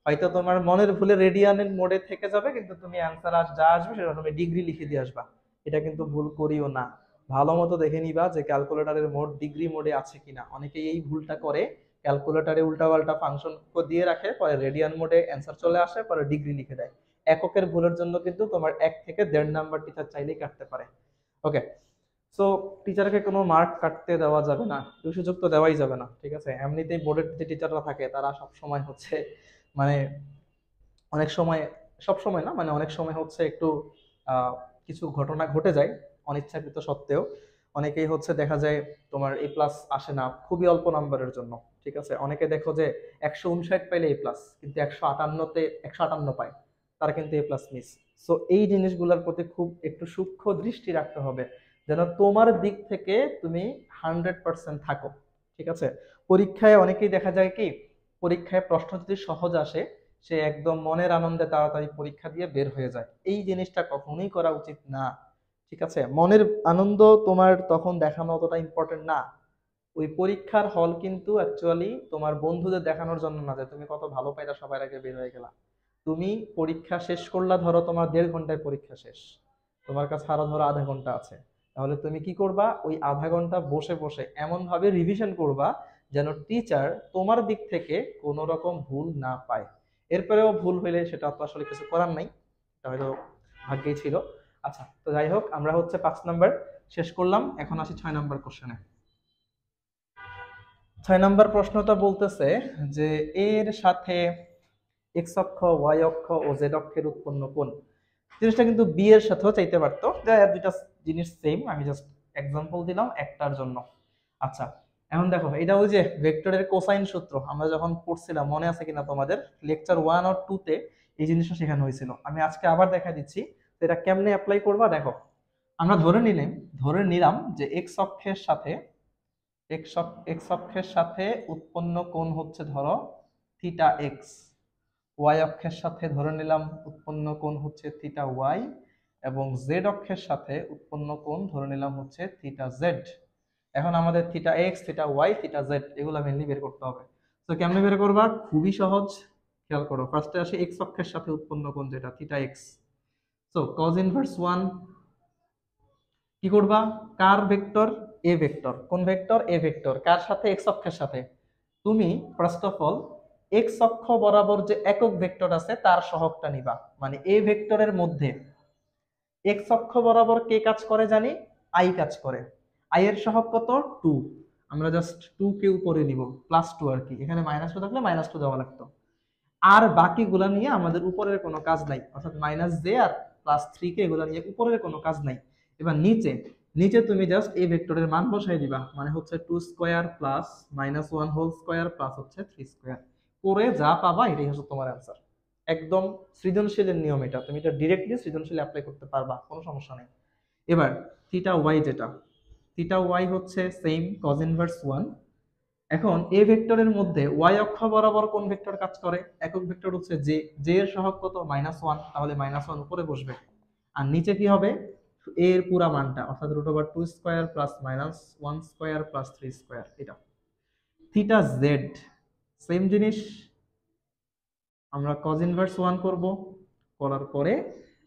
হয়তো তোমার মনের ভুলে রেডিয়ানের মোডে থেকে যাবে, কিন্তু তুমি অ্যান্সার যা আসবে সেটা তুমি ডিগ্রি লিখে দিয়ে আসবা। এটা কিন্তু ভুল করিও না। ভালো মতো দেখে নিবা যে ক্যালকুলেটরের মোড ডিগ্রি মোডে আছে কিনা। অনেকে এই ভুলটা করে, ক্যালকুলেটরে উল্টাপাল্টা ফাংশন দিয়ে রাখে, পরে রেডিয়ান মোডে অ্যান্সার চলে আসে, পরে ডিগ্রি লিখে দেয়। এককের ভুলের জন্য কিন্তু তোমার 1 থেকে 1.5 নাম্বার টিচার চাইলেই কাটতে পারে। ওকে, সো টিচারকে কোনো মার্ক কাটতে দেওয়া যাবে না, এই সুযোগ তো দেওয়াই যাবে না, ঠিক আছে? এমনিতেই বোর্ডের যে টিচাররা থাকে তারা সব সময় হচ্ছে মানে অনেক সময়, সব সময় না, মানে অনেক সময় হচ্ছে একটু আহ, কিছু ঘটনা ঘটে যায় অনিচ্ছাকৃত সত্ত্বেও। অনেকেই হচ্ছে দেখা যায় তোমার এ প্লাস আসে না খুবই অল্প নাম্বারের জন্য, ঠিক আছে? অনেকে দেখো যে 159 পাইলে এ প্লাস, কিন্তু 158তে 158 পায়, তারা কিন্তু এ প্লাস মিস। সো এই জিনিসগুলোর প্রতি খুব একটু সূক্ষ্ম দৃষ্টি রাখতে হবে, যেন তোমার দিক থেকে তুমি 100% থাকো, ঠিক আছে? পরীক্ষায় অনেকেই দেখা যায় কি, পরীক্ষায় প্রশ্ন যদি সহজ আসে, সে একদম মনের আনন্দে তাড়াতাড়ি পরীক্ষা দিয়ে বের হয়ে যায়। এই জিনিসটা কখনোই করা উচিত না, ঠিক আছে? মনের আনন্দ তোমার তখন দেখানো অতটা ইম্পর্টেন্ট না। ওই পরীক্ষার হল কিন্তু অ্যাকচুয়ালি তোমার বন্ধুদের দেখানোর জন্য না যে তুমি কত ভালো পাইলা, সবার আগে বের হয়ে গেলা। তুমি পরীক্ষা শেষ করলা, ধরো তোমার 1.5 ঘন্টায় পরীক্ষা শেষ, তোমার কাছে আরো ধরো আধা ঘন্টা আছে, তাহলে তুমি কি করবা, ওই আধা ঘন্টা বসে বসে এমন ভাবে রিভিশন করবা যেন টিচার তোমার দিক থেকে কোনো রকম ভুল না পায়। এরপরেও ভুল হইলে সেটা তো আসলে কিছু করার নাই, এটা হয়তো ভাগ্যেই ছিল। আচ্ছা, তো যাই হোক, আমরা হচ্ছে 5 নাম্বার শেষ করলাম, এখন আসি 6 নাম্বার কোশ্চেনে। 6 নাম্বার প্রশ্নটা বলতেছে যে এর সাথে এক্স অক্ষ, ওয়াই অক্ষ ও জেড অক্ষের উৎপন্ন কোণ। জিনিসটা কিন্তু বি এর সাথেও চাইতে পারতো, দুইটা জিনিস সেম, আমি জাস্ট এক্সাম্পল দিলাম একটার জন্য। আচ্ছা, এখন দেখো, এটা ওই যে ভেক্টরের কোসাইন সূত্র আমরা যখন পড়ছিলাম, মনে আছে কিনা তোমাদের, লেকচার 1 আর 2 তে এই জিনিসটা শেখানো হয়েছিল। আমি আজকে আবার দেখা দিচ্ছি, তো এটা কেমনে অ্যাপ্লাই করবা দেখো। আমরা ধরে নিলাম যে এক্স অক্ষের সাথে এক্স অক্ষের সাথে উৎপন্ন কোণ হচ্ছে ধরো থিটা এক্স, ওয়াই অক্ষের সাথে ধরে নিলাম উৎপন্ন কোণ হচ্ছে থিটা ওয়াই, এবং জেড অক্ষের সাথে উৎপন্ন কোণ ধরে নিলাম হচ্ছে থিটা জেড। এখন আমাদের theta x, theta Y, theta Z এগুলো মেনলি বের করতে হবে। তো কেমনে বের করবা, খুবই সহজ। খেয়াল করো, ফার্স্টে আসে এক্স অক্ষের সাথে উৎপন্ন কোণ যেটা theta x. So cos inverse one, কি করবা, কার ভেক্টর, এ ভেক্টর। কোন ভেক্টর, এ ভেক্টর, কার সাথে, এক্স অক্ষের সাথে। তুমি ফার্স্ট অফ অল এক্স অক্ষ বরাবর যে একক ভেক্টর আছে তার সহগটা নিবা, মানে এ ভেক্টরের মধ্যে এক্স অক্ষ বরাবর কে কাজ করে জানি, আই কাজ করে। আই এর সহগ কত, 2। আমরা জাস্ট 2 কে উপরে নিব, +2 আর কি, এখানে -2 থাকলে -2 দেওয়া লাগতো। আর বাকিগুলা নিয়ে আমাদের উপরের কোনো কাজ নাই, অর্থাৎ -j আর +3 কে এগুলা নিয়ে উপরের কোনো কাজ নাই। এবার নিচে নিচে তুমি জাস্ট এই ভেক্টরের মান বসাই দিবা, মানে হচ্ছে 2 square plus -1 whole square plus হচ্ছে 3 স্কয়ার, করে যা পাবা এটাই হচ্ছে তোমার অ্যান্সার। একদম সৃজনশীলের নিয়ম এটা, তুমি এটা ডিরেক্টলি সৃজনশীলে অ্যাপ্লাই করতে পারবা, কোনো সমস্যা নেই। এবার থিটা ওয়াই, যেটা থিটা ওয়াই হচ্ছে সেম কজ ইনভার্স 1। এখন এ ভেক্টরের মধ্যে ওয়াই অক্ষ বরাবর কোন ভেক্টর কাজ করে, একক ভেক্টর হচ্ছে জে, জে এর সহগ কত, -1, তাহলে -1 উপরে বসবে। আর নিচে কি হবে, এ এর পুরা মানটা, অর্থাৎ √2 square plus -1 square plus 3 square, এটা। থিটা জেড সেম জিনিস, আমরা cos ইনভার্স 1 করব, করার পরে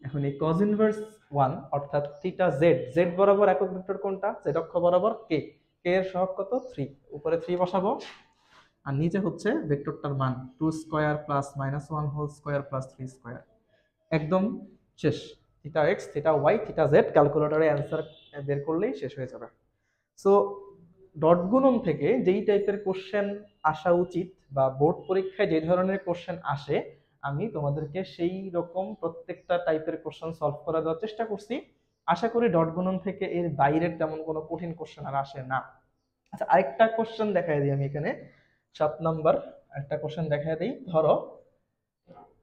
এখন এই cos ইনভার্স 1 অর্থাৎ থিটা জেড, জেড বরাবর একক ভেক্টর কোনটা, জেড অক্ষ বরাবর কে, কে এর সহগ কত, 3, উপরে 3 বসাবো। আর নিচে হচ্ছে ভেক্টরটার মান 2 square plus -1 whole square plus 3 square, একদম শেষ। Theta x, theta Y, theta z ক্যালকুলেটরে অ্যান্সার বের করলেই শেষ হয়ে যাবে। সো ডট গুণন থেকে যেই টাইপের কোশ্চেন আসা উচিত, বা বোর্ড পরীক্ষায় যে ধরনের কোশ্চেন আসে, আমি তোমাদেরকে সেই রকম প্রত্যেকটা টাইপের কোশ্চেন সলভ করে দেওয়ার চেষ্টা করছি। আশা করি ডট গুণন থেকে এর বাইরের তেমন কোনো কঠিন কোশ্চেন আর আসে না। আচ্ছা, আরেকটা কোশ্চেন দেখাই দিই আমি এখানে। 7 নম্বর একটা কোশ্চেন দেখাই দিই। ধরো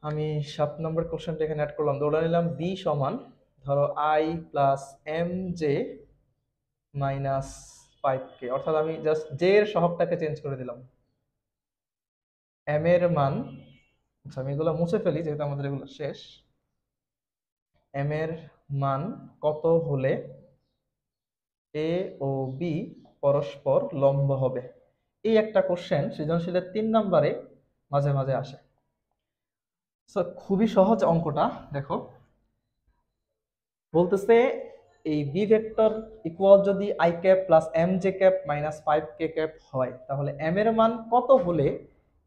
আমি 7 নম্বর কোশ্চেনটা এখানে অ্যাড করলাম, ধরে নিলাম বি সমান ধরো I plus M J minus 5k, অর্থাৎ আমি জাস্ট জে এর সহগটাকে চেঞ্জ করে দিলাম। এম এর মান, আচ্ছা আমি এগুলো মুছে ফেলি যেহেতু আমাদের এগুলো শেষ। এম এর মান কত হলে এ ও বি পরস্পর লম্ব হবে? এই একটা কোশ্চেন সৃজনশীলের 3 নম্বরে মাঝে মাঝে আসে। সো খুবই সহজ অঙ্কটা দেখো, বলতেছে এই বি ভেক্টর ইকুয়াল যদি I cap plus M J cap minus 5k cap হয়, তাহলে এম এর মান কত হলে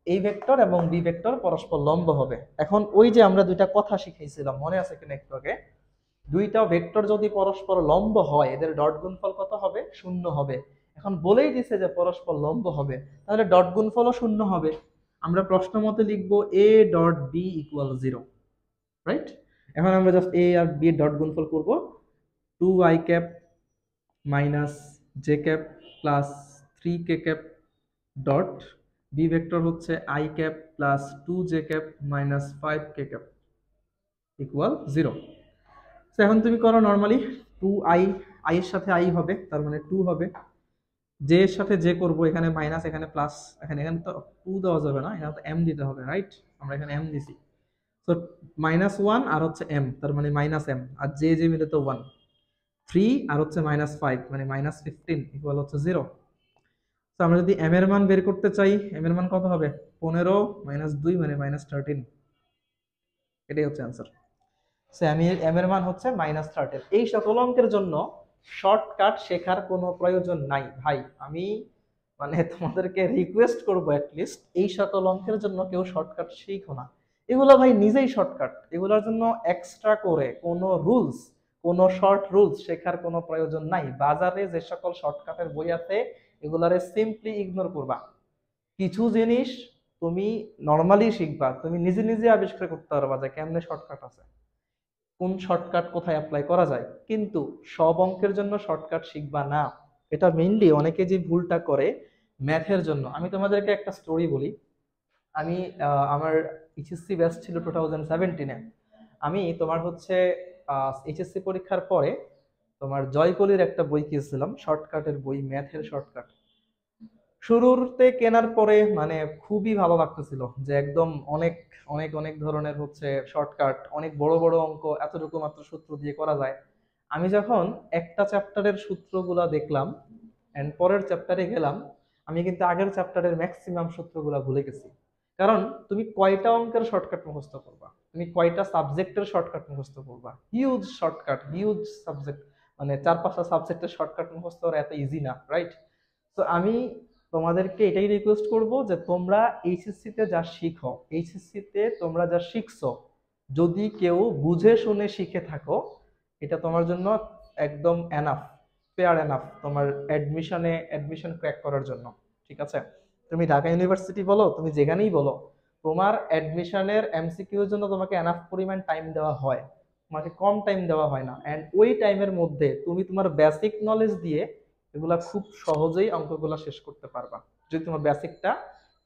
এই ভেক্টর এবং বি ভেক্টর পরস্পর লম্ব হবে। এখন ওই যে আমরা দুইটা কথা শিখেছিলাম, মনে আছে কিনা একটু আগে, দুইটা ভেক্টর যদি পরস্পর লম্ব হয় এদের ডট গুণফল কত হবে? 0 হবে। এখন বলেই দিছে যে পরস্পর লম্ব হবে, তাহলে ডট গুণফলও 0 হবে। আমরা প্রশ্ন মতে লিখবো A dot B equal 0, right? এখন আমরা জাস্ট এ আর বি ডট গুণফল করব, 2i cap minus J cap plus 3k cap dot B vector হচ্ছে I cap plus 2j cap minus 5k cap equal 0। এখন তুমি করো নর্মালি, 2i, i এর সাথে i হবে তার মানে 2 হবে, j এর সাথে j করব, এখানে মাইনাস এখানে প্লাস, এখানে তো 2 দেওয়া যাবে না, এখানে তো m দিতে হবে, রাইট? আমরা এখানে m দিছি। তো -1 আর হচ্ছে m, তার মানে -m, আর j মিলে তো 1, 3 আর হচ্ছে -5 মানে -15 ইকুয়াল হচ্ছে 0। তো আমরা যদি m এর মান বের করতে চাই, m এর মান কত হবে? 15 -2 মানে -13, এটাই হচ্ছে অ্যান্সার। সো m এর মান হচ্ছে -13। এই সকল অঙ্কের জন্য শর্টকাট শেখার কোনো প্রয়োজন নাই ভাই। আমি মানে তোমাদেরকে রিকোয়েস্ট করবো অ্যাটলিস্ট এই সকল অঙ্কের জন্য কেউ শর্টকাট শিখো না। এগুলো ভাই নিজেই শর্টকাট, এগুলোর জন্য এক্সট্রা করে কোনো রুলস, কোনো শর্ট রুলস শেখার কোনো প্রয়োজন নাই। বাজারে যে সকল শর্টকাটের বই আছে এগুলারে সিম্পলি ইগনোর করবা। কিছু জিনিস তুমি নর্মালি শিখবা, তুমি নিজে নিজে আবিষ্কার করতে পারবা যে কেমনে শর্টকাট আছে, কোন শর্টকাট কোথায় অ্যাপ্লাই করা যায়, কিন্তু সব অঙ্কের জন্য শর্টকাট শিখবা না। এটা মেইনলি অনেকে যে ভুলটা করে ম্যাথের জন্য। আমি তোমাদেরকে একটা স্টোরি বলি। আমি আমার এইচএসসি ব্যাচ ছিল 2017-এ। আমি তোমার হচ্ছে এইচএসসি পরীক্ষার পরে তোমার জয়কলির একটা বই কিনেছিলাম, শর্টকাটের বই, ম্যাথের শর্টকাট। শুরুতে কেনার পরে মানে খুবই ভালো লাগতেছিল যে একদম অনেক অনেক অনেক ধরনের হচ্ছে শর্টকাট, অনেক বড় বড় অঙ্ক এতটুকু মাত্র সূত্র দিয়ে করা যায়। আমি যখন একটা চ্যাপ্টারের সূত্রগুলা দেখলাম এন্ড পরের চ্যাপ্টারে গেলাম, আমি কিন্তু আগের চ্যাপ্টারের ম্যাক্সিমাম সূত্রগুলা ভুলে গেছি। কারণ তুমি কয়টা অঙ্কের শর্টকাট মুখস্থ করবা, তুমি কয়টা সাবজেক্টের শর্টকাট মুখস্থ করবা? হিউজ শর্টকাট, হিউজ সাবজেক্ট, মানে 4-5টা সাবজেক্টের শর্টকাট মুখস্থ করা এত ইজি না, রাইট? তো আমি তোমাদেরকে এটাই রিকোয়েস্ট করব যে তোমরা এইচএসসি তে যা শিখো, এইচএসসি তে তোমরা যা শিখছো, যদি কেউ বুঝে শুনে শিখে থাকো, এটা তোমার জন্য একদম এনাফ, ফেয়ার এনাফ তোমার অ্যাডমিশন ক্র্যাক করার জন্য। ঠিক আছে? তুমি ঢাকা ইউনিভার্সিটি বলো, তুমি যেখানেই বলো, তোমার অ্যাডমিশনের এমসিকিউর জন্য তোমাকে এনাফ পরিমাণ টাইম দেওয়া হয়, তোমাকে কম টাইম দেওয়া হয় না। অ্যান্ড ওই টাইমের মধ্যে তুমি তোমার বেসিক নলেজ দিয়ে এগুলা খুব সহজেই অঙ্কগুলা শেষ করতে পারবা যদি তোমার বেসিকটা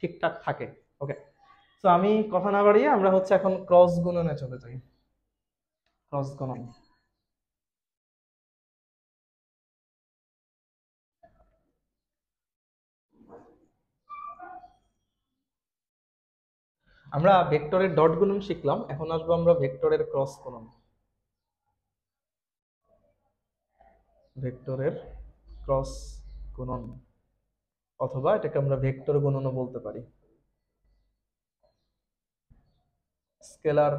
ঠিকঠাক থাকে। ওকে, তো আমি কথা না বাড়িয়ে আমরা হচ্ছে এখন ক্রস গুণনে চলে যাই। ক্রস গুণন, আমরা ভেক্টরের ডট গুণন শিখলাম, এখন আসবো আমরা ভেক্টরের ক্রস গুণন। ভেক্টরের ক্রস গুণন, অথবা এটাকে আমরা ভেক্টর গুণনও বলতে পারি। স্কেলার,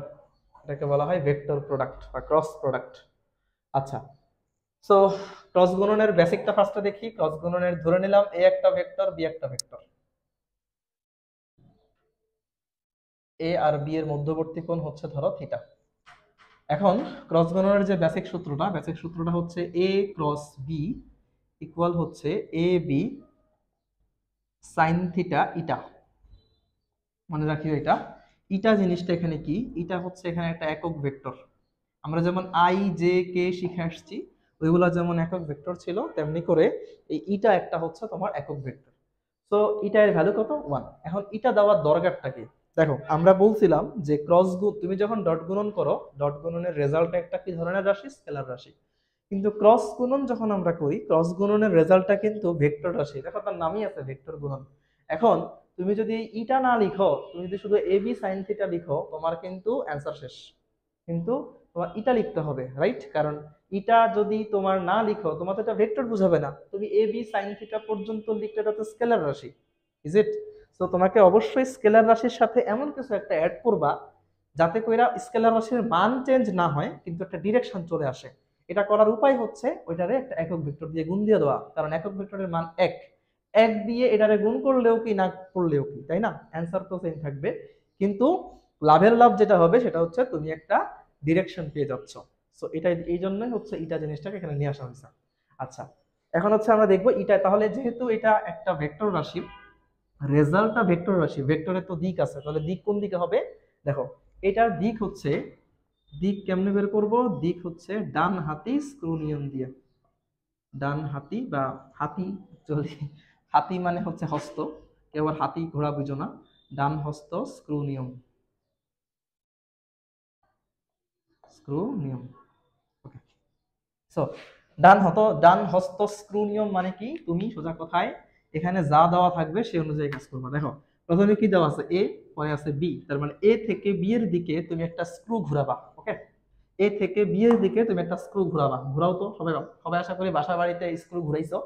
এটাকে বলা হয় ভেক্টর প্রোডাক্ট বা ক্রস প্রোডাক্ট। আচ্ছা, সো ক্রস গুণনের বেসিকটা ফার্স্টে দেখি। ক্রস গুণনের ধরে নিলাম এ একটা ভেক্টর, বি একটা ভেক্টর, এ আর বি এর মধ্যবর্তী কোণ হচ্ছে ধরো থিটা। এখন ক্রস গুণনের যে বেসিক সূত্রটা হচ্ছে এ ক্রস বি ইকুয়াল হচ্ছে এ বি সাইন থিটা ইটা। মনে রাখিও এটা, ইটা জিনিসটা এখানে কি, ইটা হচ্ছে এখানে একটা একক ভেক্টর। আমরা যেমন আই জে কে শিখে আসছি, ওইগুলা যেমন একক ভেক্টর ছিল, তেমনি করে এই ইটা একটা হচ্ছে তোমার একক ভেক্টর। সো ইটা এর ভ্যালু কত? 1। এখন ইটা দেওয়ার দরকারটা কি? দেখো আমরা বলছিলাম যে ক্রস গুণ, তুমি যখন ডট গুণন করো, ডট গুণনের রেজাল্ট একটা কি ধরনের রাশি? স্কেলার রাশি। কিন্তু ক্রস গুণন যখন আমরা করি, ক্রস গুণনের রেজাল্টটা কিন্তু ভেক্টর রাশি। দেখো তার নামই আছে ভেক্টর গুণন। এখন তুমি যদি ইটা না লিখো, তুমি যদি শুধু এ বি সাইন থিটা লিখো, তোমার কিন্তু অ্যান্সার শেষ। কিন্তু তোমার ইটা লিখতে হবে, রাইট? কারণ ইটা যদি তোমার না লিখো, তোমার তো এটা ভেক্টর বুঝাবে না। তুমি এ বি সাইন থিটা পর্যন্ত লিখলে এটা তো স্কেলার রাশি, ইজ ইট? তো তোমাকে অবশ্যই স্কেলার রাশির সাথে এমন কিছু একটা অ্যাড করবা যাতে কইরা স্কেলার রাশির মান চেঞ্জ না হয় কিন্তু একটা ডিরেকশন চলে আসে। এটা করার উপায় হচ্ছে ওইটারে একটা একক ভেক্টর দিয়ে গুণ দিয়ে দেওয়া, কারণ একক ভেক্টরের মান এক। এক দিয়ে এটারে গুণ করলেও কি না করলেও কি, তাই না? অ্যান্সার তো সেম থাকবে, কিন্তু লাভের লাভ যেটা হবে সেটা হচ্ছে তুমি একটা ডিরেকশন পেয়ে যাচ্ছ। সো এটা এই জন্যই হচ্ছে ইটা জিনিসটাকে এখানে নিয়ে আসা হয়েছে। আচ্ছা, এখন হচ্ছে আমরা দেখবো ইটা, তাহলে যেহেতু এটা একটা ভেক্টর রাশি, রেজাল্টটা ভেক্টর রাশি, ভেক্টরের তো দিক আছে, তাহলে দিক কোন দিকে হবে? দেখো এটার দিক হচ্ছে, দিক কেমনে বের করব? দিক হচ্ছে ডান হাতি স্ক্রু নিয়ম দিয়ে। ডান হাতি বা হাতি, যদি হাতি মানে হচ্ছে হস্ত, কেউ আবার হাতি ঘোড়া বুঝো না, ডান হস্ত স্ক্রু নিয়ম, স্ক্রু নিয়ম। ওকে, সো ডান হস্ত স্ক্রু নিয়ম মানে কি? তুমি সোজা কথায় এখানে যা দেওয়া থাকবে সেই অনুযায়ী কাজ করবে। দেখো প্রথমে কি দেওয়া আছে? এ, পরে আছে বি, তার মানে এ থেকে বি এর দিকে তুমি একটা স্ক্রু ঘুরাবা। ওকে, এ থেকে বি এর দিকে তুমি একটা স্ক্রু ঘুরাবা। ঘুরাও তো সবাই, সবাই আশা করি বাসা বাড়িতে স্ক্রু ঘুরাইছো।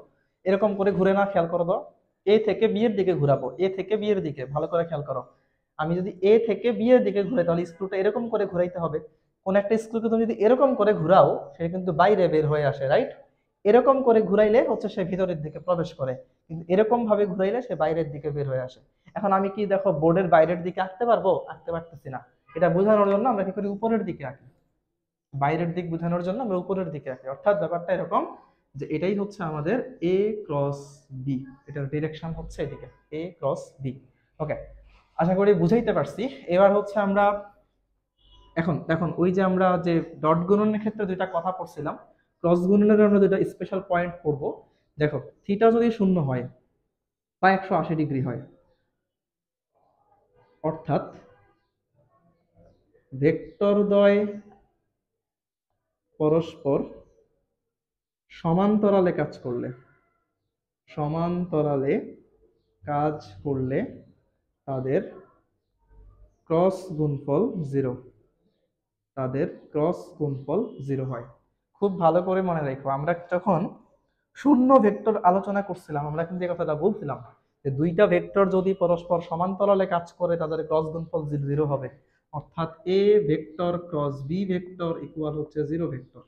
এরকম করে ঘুরে না, খেয়াল করো তো। এ থেকে বি এর দিকে ঘুরাবো, এ থেকে বি এর দিকে, ভালো করে খেয়াল করো। আমি যদি এ থেকে বি এর দিকে ঘুরাই, তাহলে স্ক্রুটা এরকম করে ঘুরাইতে হবে। কোন একটা স্ক্রুকে তুমি যদি এরকম করে ঘুরাও, সে কিন্তু বাইরে বের হয়ে আসে, রাইট? এরকম করে ঘুরাইলে হচ্ছে সে ভিতরের দিকে প্রবেশ করে, কিন্তু এরকম ভাবে ঘুরাইলে সে বাইরের দিকে বের হয়ে আসে। এখন আমি কি দেখো বোর্ডের বাইরের দিকে আঁকতে পারবো? আঁকতে পারতেছি না। এটা বোঝানোর জন্য আমরা কি করি? উপরের দিকে আঁকি। বাইরের দিক বোঝানোর জন্য আমরা উপরের দিকে আঁকি। অর্থাৎ ব্যাপারটা এরকম যে এটাই হচ্ছে আমাদের এ ক্রস বি, এটার ডিরেকশন হচ্ছে এদিকে, এ ক্রস বি। ওকে, আশা করি বুঝাইতে পারছি। এবার হচ্ছে আমরা এখন দেখুন, ওই যে আমরা যে ডট গুণনের ক্ষেত্রে দুইটা কথা পড়ছিলাম, ক্রস গুণনের আমরা দুইটা স্পেশাল পয়েন্ট পড়বো। দেখো থিটা যদি শূন্য হয় বা 180 ডিগ্রি হয়, অর্থাৎ ভেক্টরদ্বয় পরস্পর সমান্তরালে কাজ করলে, সমান্তরালে কাজ করলে তাদের ক্রস গুণফল জিরো, তাদের ক্রস গুণফল জিরো হয়। খুব ভালো করে মনে রাখো, আমরা যখন শূন্য ভেক্টর আলোচনা করছিলাম আমরা কিন্তু এই কথাটা বলছিলাম যে দুইটা ভেক্টর যদি পরস্পর সমান্তরালে কাজ করে তাদের ক্রস গুণফল জিরো হবে। অর্থাৎ A vector cross B vector equal হচ্ছে জিরো ভেক্টর।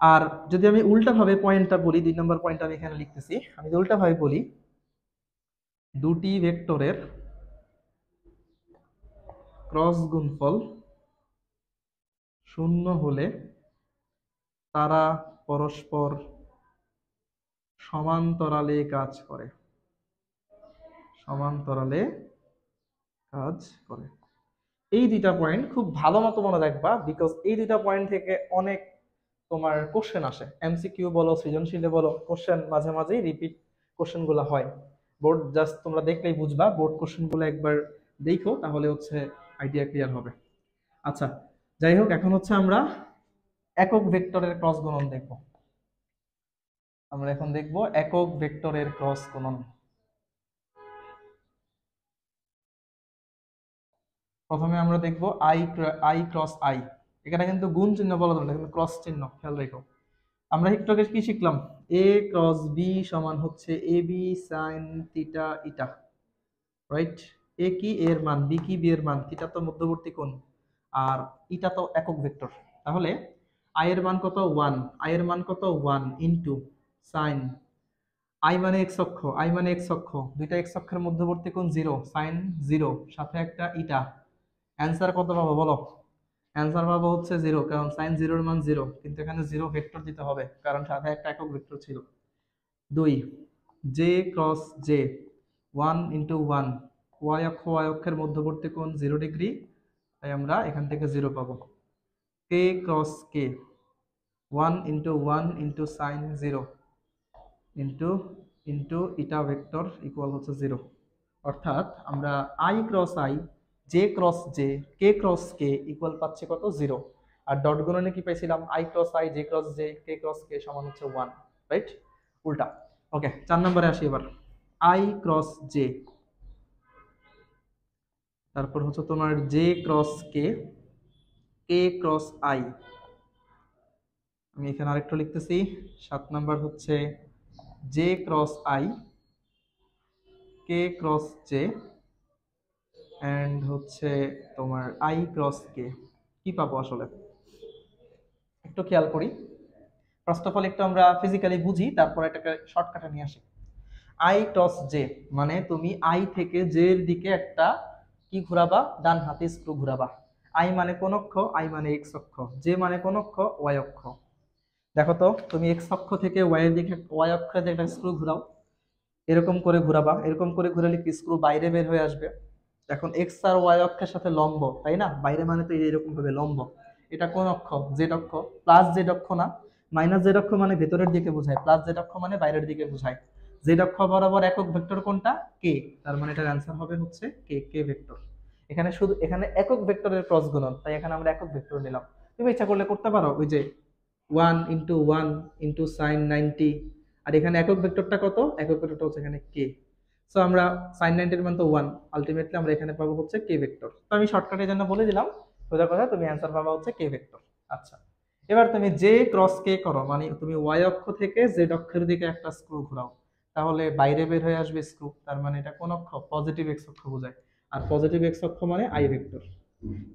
আর যদি আমি উল্টা ভাবে পয়েন্টটা বলি, 2 নম্বর পয়েন্ট আমি এখানে লিখতেছি, আমি যদি উল্টা ভাবে বলি, দুটি ভেক্টরের ক্রস গুণফল শূন্য হলে তারা পরস্পর সমান্তরালে কাজ করে, সমান্তরালে কাজ করে। এই দুইটা পয়েন্ট খুব ভালো মতো মনে রাখবা, বিকজ এই দুইটা পয়েন্ট থেকে অনেক তোমার কোশ্চেন আসে, এমসিকিউ বলো সৃজনশীলে বলো, কোশ্চেন মাঝে মাঝেই রিপিট কোশ্চেন গুলো হয়। বোর্ড জাস্ট তোমরা দেখলেই বুঝবা, বোর্ড কোশ্চেন গুলো একবার দেখো তাহলে হচ্ছে আইডিয়া ক্লিয়ার হবে। আচ্ছা, যাই হোক, এখন হচ্ছে আমরা একক ভেক্টরের ক্রস গুণন দেখব। আমরা এখন দেখব একক ভেক্টরের ক্রস গুণন। প্রথমে আমরা দেখব আই, আই ক্রস আই। এখানে কিন্তু গুণ চিহ্ন বলা যাবে না, কিন্তু ক্রস চিহ্ন, খেয়াল রেখো। আমরা একটু আগে কি শিখলাম? এ ক্রস বি সমান হচ্ছে A B sine theta eta, right? এ কি এর মান, বি কি বি এর মান, থিটা তো মধ্যবর্তী কোণ, আর ইটা তো একক ভেক্টর। তাহলে আই এর মান কত? 1। আই এর মান কত? 1 ইনটু সাইন, আই মানে এক্স অক্ষ, আই মানে এক্স অক্ষ, দুইটা এক্স অক্ষের মধ্যবর্তী কোণ 0, সাইন 0, সাথে একটা ইটা। অ্যান্সার কত পাবো বলো? অ্যান্সার পাবো হচ্ছে 0, কারণ সাইন 0 এর মান 0, কিন্তু এখানে 0 ভেক্টর দিতে হবে কারণ সাথে একটা একক ভেক্টর ছিল। 2 J cross J, 1 into 1, Y অক্ষ ওয়াই অক্ষের মধ্যবর্তী কোণ 0 ডিগ্রি, তাই আমরা এখান থেকে 0 পাবো। K cross K, 1 into 1 into sine 0 into into eta vector equal হচ্ছে 0। অর্থাৎ আমরা I cross I, J cross J, K cross K equal পাচ্ছি কত 0। আর ডট গুণনে কি পাইছিলাম, I cross I, J cross J, K cross K সমান হচ্ছে 1, রাইট? উল্টা। ওকে, 4 নম্বরে আসি এবার। আই ক্রস জে, তারপর হচ্ছে তোমার J cross K, K cross I. আমি এখানে আরেকটু লিখতেছি। 7 নাম্বার হচ্ছে J cross I, K cross J, and হচ্ছে তোমার আই ক্রস কে। কি পাবো আসলে একটু খেয়াল করি। ফার্স্ট অফ অল একটু আমরা ফিজিক্যালি বুঝি, তারপর এটাকে শর্টকাটে নিয়ে আসি। আই ক্রস জে মানে তুমি আই থেকে জে এর দিকে একটা কি ঘোরাবা, ডান হাতে স্ক্রু ঘোরাবা। আই মানে কোন অক্ষ, আই মানে এক্স অক্ষ, জে মানে কোন অক্ষ, ওয়াই অক্ষ। দেখো তো তুমি এক্স অক্ষ থেকে ওয়াই এর দিকে ওয়াই অক্ষে যে একটা স্ক্রু ঘোরাও, এরকম করে ঘোরাবা, এরকম করে ঘোরালে কি স্ক্রু বাইরে বের হয়ে আসবে। এখন এক্স আর ওয়াই অক্ষের সাথে লম্ব, তাই না? বাইরে মানে তো এরকম ভাবে লম্ব। এটা কোন অক্ষ? জেড অক্ষ। প্লাস জেড অক্ষ না, মাইনাস জেড অক্ষ মানে ভেতরের দিকে বোঝায়, প্লাস জেড অক্ষ মানে বাইরের দিকে বোঝায়। জেড অক্ষ বরাবর একক ভেক্টর কোনটা? কে। তার মানে এটার অ্যান্সার হবে হচ্ছে কে, কে ভেক্টর। এখানে শুধু এখানে একক ভেক্টরের ক্রস গুণন, তাই এখানে আমরা একক ভেক্টর নিলাম। তুমি ইচ্ছা করলে করতে পারো ওই যে 1 ইন্টু 1 ইন্টু সাইন 90। আর এখানে একক ভেক্টরটা কত? একক ভেক্টরটা হচ্ছে এখানে কে। সো আমরা সাইন 90 এর মান তো 1, আলটিমেটলি আমরা এখানে পাবো হচ্ছে কে ভেক্টর। তো আমি শর্টকাটের জন্য বলে দিলাম, সোজা কথা তুমি অ্যান্সার পাবা হচ্ছে কে ভেক্টর। আচ্ছা, এবার তুমি জে ক্রস কে করো, মানে তুমি ওয়াই অক্ষ থেকে জেড অক্ষের দিকে একটা স্ক্রু ঘোরাও, তাহলে বাইরে বের হয়ে আসবে স্ক্রু। তার মানে এটা কোন অক্ষ? পজিটিভ এক্স অক্ষ বোঝায়। আর পজিটিভ এক্স অক্ষ মানে I vector.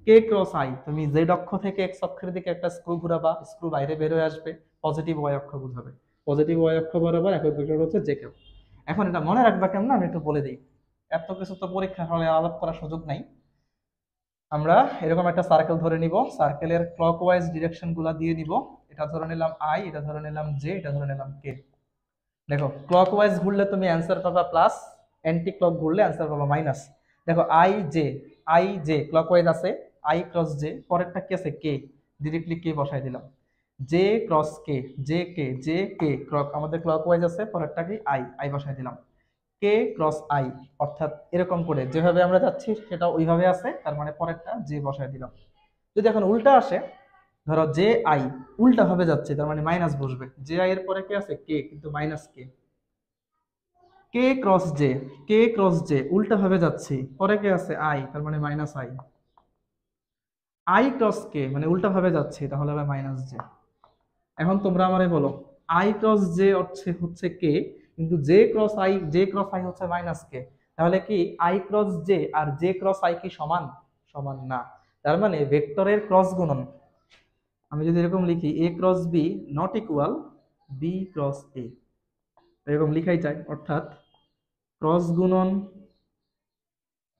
K cross I, তুমি জেড অক্ষ থেকে এক্স অক্ষের দিকে একটা স্ক্রু ঘোরাবা, স্ক্রু বাইরে বের হয়ে আসবে, পজিটিভ ওয়াই অক্ষ বোঝাবে। পজিটিভ ওয়াই অক্ষ বরাবর একক ভেক্টর হচ্ছে জে কে। এখন এটা মনে রাখবা কেমন আমি একটু বলে দিই, এত কিছু তো পরীক্ষার হলে আলাপ করার সুযোগ নাই। আমরা এরকম একটা সার্কেল ধরে নিব, সার্কেলের ক্লকওয়াইজ ডিরেকশন গুলা দিয়ে নিব। এটা ধরে নিলাম আই, এটা ধরে নিলাম জে, এটা ধরে নিলাম কে। দেখো ক্লকওয়াইজ ঘুরলে তুমি অ্যান্সার পাবা প্লাস, অ্যান্টি ক্লক ঘুরলে অ্যান্সার পাবা মাইনাস। দেখো আই জে ক্লকওয়াইজ আছে, আই ক্রস জে, পরেরটা কি আছে? কে। ডিরেক্টলি কে বসাই দিলাম। জে ক্রস কে, জে কে ক্লক আমাদের ক্লকওয়াইজ আছে, পরেরটা কি? আই, আই বসাই দিলাম। কে ক্রস আই, অর্থাৎ এরকম করে যেভাবে আমরা যাচ্ছি সেটা ওইভাবে আছে, তার মানে পরেরটা জে বসাই দিলাম। যদি এখন উল্টা আসে, ধরো জে আই উল্টা ভাবে যাচ্ছে, তার মানে মাইনাস বসবে। জে আই এর পরে কি আছে? কে, কিন্তু মাইনাস কে। K cross J, K cross J উল্টা ভাবে যাচ্ছি, পরে কে আছে? আই, তার মানে মাইনাস আই। আই ক্রস কে মানে উল্টা ভাবে যাচ্ছি, তাহলে হবে মাইনাস জে। এখন তোমরা আমারে বলো, আই ক্রস জে হচ্ছে কে, কিন্তু জে ক্রস আই হচ্ছে মাইনাস কে। তাহলে কি আই ক্রস জে আর জে ক্রস আই কি সমান? সমান না। তার মানে ভেক্টরের ক্রস গুণন, আমি যদি এরকম লিখি A cross B not equal B cross A, এরকম লিখাই যায়। অর্থাৎ ক্রস গুণন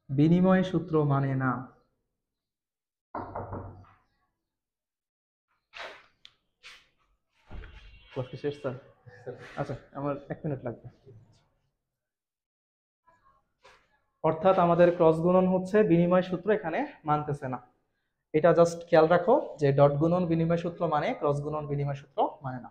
বিনিময় সূত্র মানে না। শেষ স্যার? আচ্ছা, আমার 1 মিনিট লাগবে। অর্থাৎ আমাদের ক্রস গুণন হচ্ছে বিনিময় সূত্র এখানে মানতেছে না। এটা জাস্ট খেয়াল রাখো যে ডট গুণন বিনিময় সূত্র মানে, ক্রস গুণন বিনিময় সূত্র মানে না।